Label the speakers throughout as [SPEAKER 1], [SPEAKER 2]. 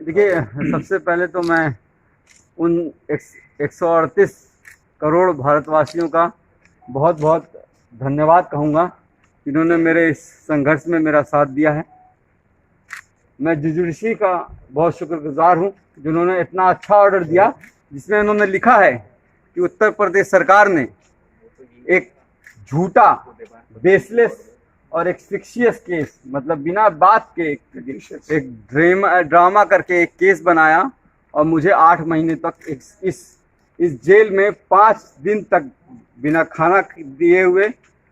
[SPEAKER 1] देखिए, सबसे पहले तो मैं उन 138 करोड़ भारतवासियों का बहुत बहुत धन्यवाद कहूँगा जिन्होंने मेरे इस संघर्ष में मेरा साथ दिया है। मैं जुजुर्शी का बहुत शुक्रगुजार हूँ जिन्होंने इतना अच्छा ऑर्डर दिया जिसमें उन्होंने लिखा है कि उत्तर प्रदेश सरकार ने एक झूठा, बेसलेस और एक फिक्शियस केस, मतलब बिना बात के एक ड्रामा करके एक केस बनाया और मुझे 8 महीने तक इस जेल में 5 दिन तक बिना खाना दिए हुए,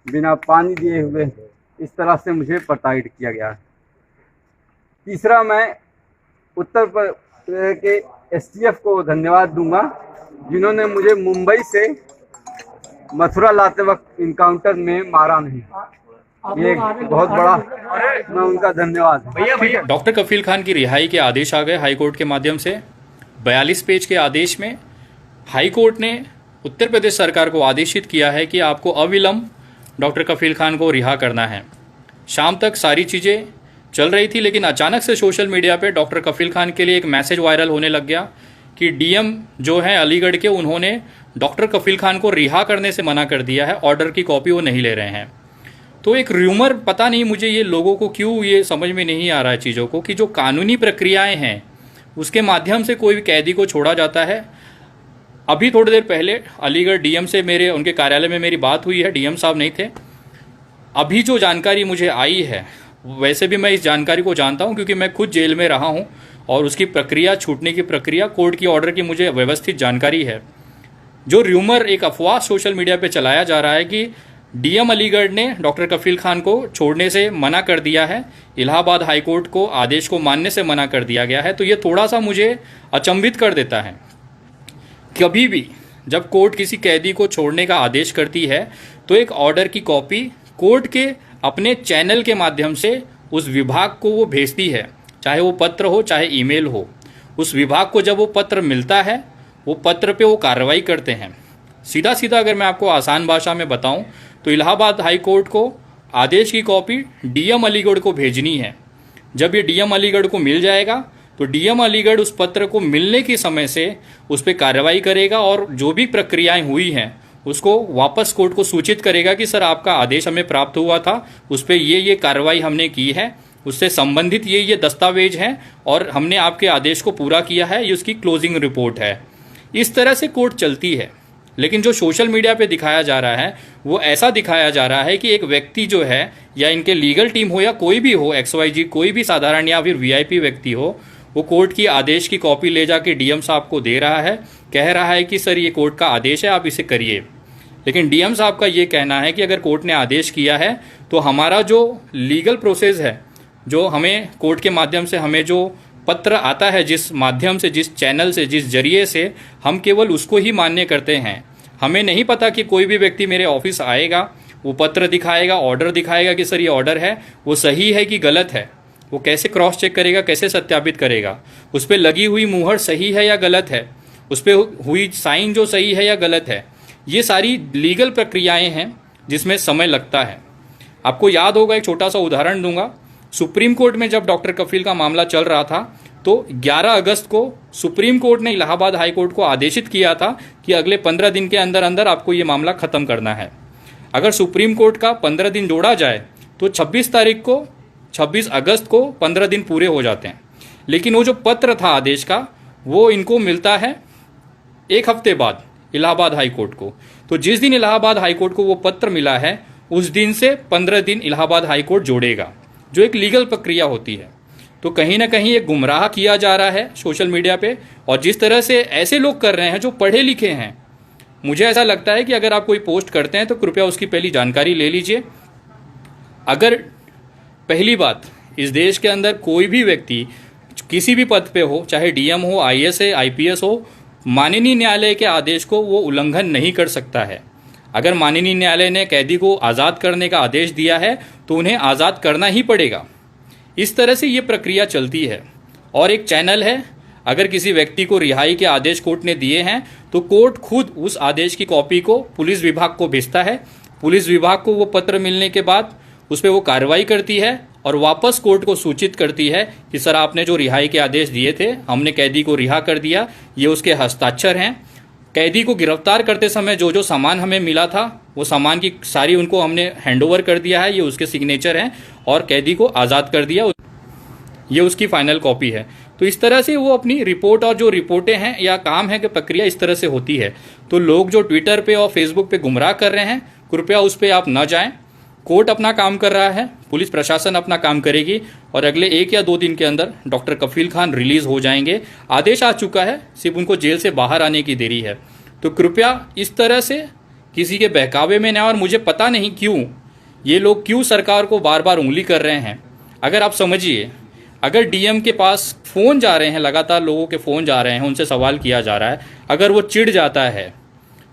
[SPEAKER 1] बिना पानी दिए हुए इस तरह से मुझे प्रताड़ित किया गया है। तीसरा, मैं उत्तर प्रदेश के एसटीएफ को धन्यवाद दूंगा जिन्होंने मुझे मुंबई से मथुरा लाते वक्त इनकाउंटर में मारा नहीं। ये बहुत बड़ा मैं उनका धन्यवाद।
[SPEAKER 2] डॉक्टर कफील खान की रिहाई के आदेश आ गए हाईकोर्ट के माध्यम से। 42 पेज के आदेश में हाईकोर्ट ने उत्तर प्रदेश सरकार को आदेशित किया है कि आपको अविलंब डॉक्टर कफील खान को रिहा करना है। शाम तक सारी चीज़ें चल रही थी, लेकिन अचानक से सोशल मीडिया पे डॉक्टर कफील खान के लिए एक मैसेज वायरल होने लग गया कि डीएम जो हैं अलीगढ़ के, उन्होंने डॉक्टर कफील खान को रिहा करने से मना कर दिया है। ऑर्डर की कॉपी वो नहीं ले रहे हैं। तो एक र्यूमर, पता नहीं मुझे ये लोगों को क्यों ये समझ में नहीं आ रहा है चीज़ों को, कि जो कानूनी प्रक्रियाएं हैं उसके माध्यम से कोई भी कैदी को छोड़ा जाता है। अभी थोड़ी देर पहले अलीगढ़ डीएम से उनके कार्यालय में मेरी बात हुई है, डीएम साहब नहीं थे। अभी जो जानकारी मुझे आई है, वैसे भी मैं इस जानकारी को जानता हूं क्योंकि मैं खुद जेल में रहा हूं और उसकी प्रक्रिया, छूटने की प्रक्रिया, कोर्ट की ऑर्डर की मुझे व्यवस्थित जानकारी है। जो र्यूमर, एक अफवाह सोशल मीडिया पे चलाया जा रहा है कि डीएम अलीगढ़ ने डॉक्टर कफील खान को छोड़ने से मना कर दिया है, इलाहाबाद हाईकोर्ट को आदेश को मानने से मना कर दिया गया है, तो ये थोड़ा सा मुझे अचंभित कर देता है। कभी भी जब कोर्ट किसी कैदी को छोड़ने का आदेश करती है तो एक ऑर्डर की कॉपी कोर्ट के अपने चैनल के माध्यम से उस विभाग को वो भेजती है, चाहे वो पत्र हो चाहे ईमेल हो। उस विभाग को जब वो पत्र मिलता है, वो पत्र पे वो कार्रवाई करते हैं। सीधा सीधा अगर मैं आपको आसान भाषा में बताऊं तो इलाहाबाद हाई कोर्ट को आदेश की कॉपी डीएम अलीगढ़ को भेजनी है। जब ये डीएम अलीगढ़ को मिल जाएगा तो डीएम अलीगढ़ उस पत्र को मिलने के समय से उस पर कार्रवाई करेगा और जो भी प्रक्रियाएं हुई हैं उसको वापस कोर्ट को सूचित करेगा कि सर आपका आदेश हमें प्राप्त हुआ था, उस पर ये कार्रवाई हमने की है, उससे संबंधित ये दस्तावेज हैं और हमने आपके आदेश को पूरा किया है, ये उसकी क्लोजिंग रिपोर्ट है। इस तरह से कोर्ट चलती है। लेकिन जो सोशल मीडिया पे दिखाया जा रहा है वो ऐसा दिखाया जा रहा है कि एक व्यक्ति जो है, या इनके लीगल टीम हो या कोई भी हो, XYZ कोई भी साधारण या फिर VIP व्यक्ति हो, वो कोर्ट की आदेश की कॉपी ले जाके डीएम साहब को दे रहा है, कह रहा है कि सर ये कोर्ट का आदेश है, आप इसे करिए। लेकिन डीएम साहब का ये कहना है कि अगर कोर्ट ने आदेश किया है तो हमारा जो लीगल प्रोसेस है, जो हमें कोर्ट के माध्यम से हमें जो पत्र आता है, जिस माध्यम से, जिस चैनल से, जिस जरिए से, हम केवल उसको ही मान्य करते हैं। हमें नहीं पता कि कोई भी व्यक्ति मेरे ऑफिस आएगा, वो पत्र दिखाएगा, ऑर्डर दिखाएगा कि सर ये ऑर्डर है, वो सही है कि गलत है, वो कैसे क्रॉस चेक करेगा, कैसे सत्यापित करेगा, उस पर लगी हुई मुहर सही है या गलत है, उस पर हुई साइन जो सही है या गलत है। ये सारी लीगल प्रक्रियाएं हैं जिसमें समय लगता है। आपको याद होगा, एक छोटा सा उदाहरण दूंगा। सुप्रीम कोर्ट में जब डॉक्टर कफील का मामला चल रहा था तो 11 अगस्त को सुप्रीम कोर्ट ने इलाहाबाद हाई कोर्ट को आदेशित किया था कि अगले 15 दिन के अंदर अंदर आपको ये मामला खत्म करना है। अगर सुप्रीम कोर्ट का 15 दिन जोड़ा जाए तो 26 अगस्त को 15 दिन पूरे हो जाते हैं। लेकिन वो जो पत्र था आदेश का, वो इनको मिलता है 1 हफ्ते बाद इलाहाबाद हाई कोर्ट को। तो जिस दिन इलाहाबाद हाई कोर्ट को वो पत्र मिला है उस दिन से 15 दिन इलाहाबाद हाई कोर्ट जोड़ेगा, जो एक लीगल प्रक्रिया होती है। तो कहीं ना कहीं एक गुमराह किया जा रहा है सोशल मीडिया पे, और जिस तरह से ऐसे लोग कर रहे हैं जो पढ़े लिखे हैं, मुझे ऐसा लगता है कि अगर आप कोई पोस्ट करते हैं तो कृपया उसकी पहली जानकारी ले लीजिए। अगर पहली बात, इस देश के अंदर कोई भी व्यक्ति किसी भी पद पे हो, चाहे डीएम हो, IAS है, IPS हो, माननीय न्यायालय के आदेश को वो उल्लंघन नहीं कर सकता है। अगर माननीय न्यायालय ने कैदी को आज़ाद करने का आदेश दिया है तो उन्हें आज़ाद करना ही पड़ेगा। इस तरह से ये प्रक्रिया चलती है। और एक चैनल है, अगर किसी व्यक्ति को रिहाई के आदेश कोर्ट ने दिए हैं तो कोर्ट खुद उस आदेश की कॉपी को पुलिस विभाग को भेजता है। पुलिस विभाग को वो पत्र मिलने के बाद उस पर वो कार्रवाई करती है और वापस कोर्ट को सूचित करती है कि सर आपने जो रिहाई के आदेश दिए थे, हमने कैदी को रिहा कर दिया, ये उसके हस्ताक्षर हैं। कैदी को गिरफ्तार करते समय जो जो सामान हमें मिला था वो सामान की सारी उनको हमने हैंडओवर कर दिया है, ये उसके सिग्नेचर हैं, और कैदी को आज़ाद कर दिया, ये उसकी फाइनल कॉपी है। तो इस तरह से वो अपनी रिपोर्ट और जो रिपोर्टें हैं या काम है कि प्रक्रिया इस तरह से होती है। तो लोग जो ट्विटर पे और फेसबुक पे गुमराह कर रहे हैं, कृपया उस पर आप न जाएं। कोर्ट अपना काम कर रहा है, पुलिस प्रशासन अपना काम करेगी और अगले 1 या 2 दिन के अंदर डॉक्टर कफील खान रिलीज हो जाएंगे। आदेश आ चुका है, सिर्फ उनको जेल से बाहर आने की देरी है। तो कृपया इस तरह से किसी के बहकावे में न आए। और मुझे पता नहीं क्यों ये लोग क्यों सरकार को बार बार उंगली कर रहे हैं। अगर आप समझिए, अगर डीएम के पास फ़ोन जा रहे हैं, लगातार लोगों के फ़ोन जा रहे हैं, उनसे सवाल किया जा रहा है, अगर वो चिढ़ जाता है,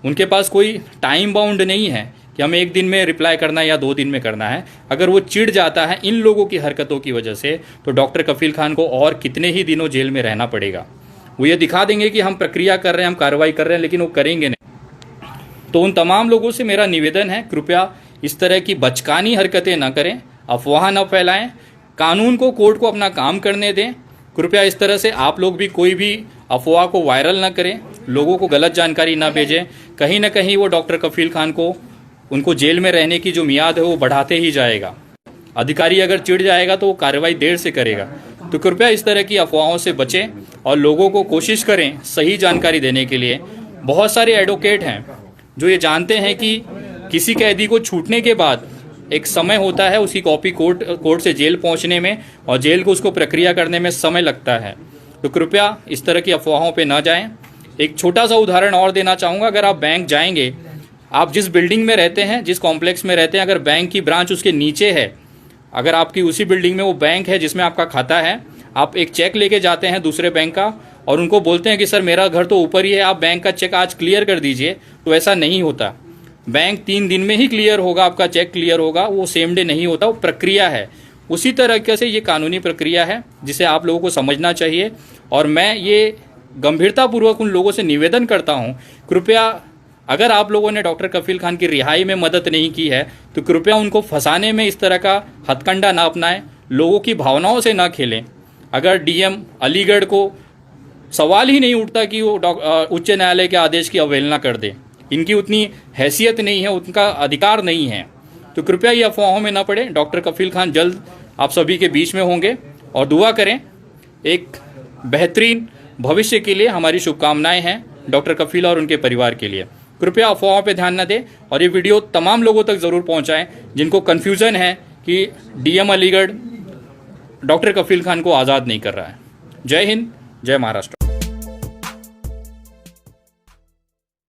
[SPEAKER 2] उनके पास कोई टाइम बाउंड नहीं है कि हमें 1 दिन में रिप्लाई करना है या 2 दिन में करना है, अगर वो चिढ़ जाता है इन लोगों की हरकतों की वजह से, तो डॉक्टर कफील खान को और कितने ही दिनों जेल में रहना पड़ेगा। वो ये दिखा देंगे कि हम प्रक्रिया कर रहे हैं, हम कार्रवाई कर रहे हैं, लेकिन वो करेंगे नहीं। तो उन तमाम लोगों से मेरा निवेदन है, कृपया इस तरह की बचकानी हरकतें न करें, अफवाह न फैलाएं, कानून को, कोर्ट को अपना काम करने दें। कृपया इस तरह से आप लोग भी कोई भी अफवाह को वायरल न करें, लोगों को गलत जानकारी न भेजें। कहीं ना कहीं वो डॉक्टर कफील खान को, उनको जेल में रहने की जो मियाद है वो बढ़ाते ही जाएगा। अधिकारी अगर चिढ़ जाएगा तो वो कार्रवाई देर से करेगा। तो कृपया इस तरह की अफवाहों से बचें और लोगों को कोशिश करें सही जानकारी देने के लिए। बहुत सारे एडवोकेट हैं जो ये जानते हैं कि किसी कैदी को छूटने के बाद एक समय होता है, उसकी कॉपी कोर्ट से जेल पहुंचने में और जेल को उसको प्रक्रिया करने में समय लगता है। तो कृपया इस तरह की अफवाहों पे ना जाएं। एक छोटा सा उदाहरण और देना चाहूँगा। अगर आप बैंक जाएंगे, आप जिस बिल्डिंग में रहते हैं, जिस कॉम्प्लेक्स में रहते हैं, अगर बैंक की ब्रांच उसके नीचे है, अगर आपकी उसी बिल्डिंग में वो बैंक है जिसमें आपका खाता है, आप एक चेक लेके जाते हैं दूसरे बैंक का और उनको बोलते हैं कि सर मेरा घर तो ऊपर ही है, आप बैंक का चेक आज क्लियर कर दीजिए, तो ऐसा नहीं होता। बैंक 3 दिन में ही क्लियर होगा, आपका चेक क्लियर होगा, वो सेम डे नहीं होता, वो प्रक्रिया है। उसी तरीके से ये कानूनी प्रक्रिया है जिसे आप लोगों को समझना चाहिए। और मैं ये गंभीरतापूर्वक उन लोगों से निवेदन करता हूँ, कृपया अगर आप लोगों ने डॉक्टर कफील खान की रिहाई में मदद नहीं की है तो कृपया उनको फंसाने में इस तरह का हथकंडा ना अपनाएं, लोगों की भावनाओं से ना खेलें। अगर डीएम अलीगढ़ को सवाल ही नहीं उठता कि वो उच्च न्यायालय के आदेश की अवहेलना कर दे, इनकी उतनी हैसियत नहीं है, उनका अधिकार नहीं है, तो कृपया ये अफवाहों में ना पड़े। डॉक्टर कफील खान जल्द आप सभी के बीच में होंगे और दुआ करें। एक बेहतरीन भविष्य के लिए हमारी शुभकामनाएं हैं डॉक्टर कफील और उनके परिवार के लिए। कृपया अफवाहों पे ध्यान न दें और ये वीडियो तमाम लोगों तक ज़रूर पहुंचाएं जिनको कन्फ्यूज़न है कि डीएम अलीगढ़ डॉक्टर कफील खान को आज़ाद नहीं कर रहा है। जय हिंद, जय महाराष्ट्र।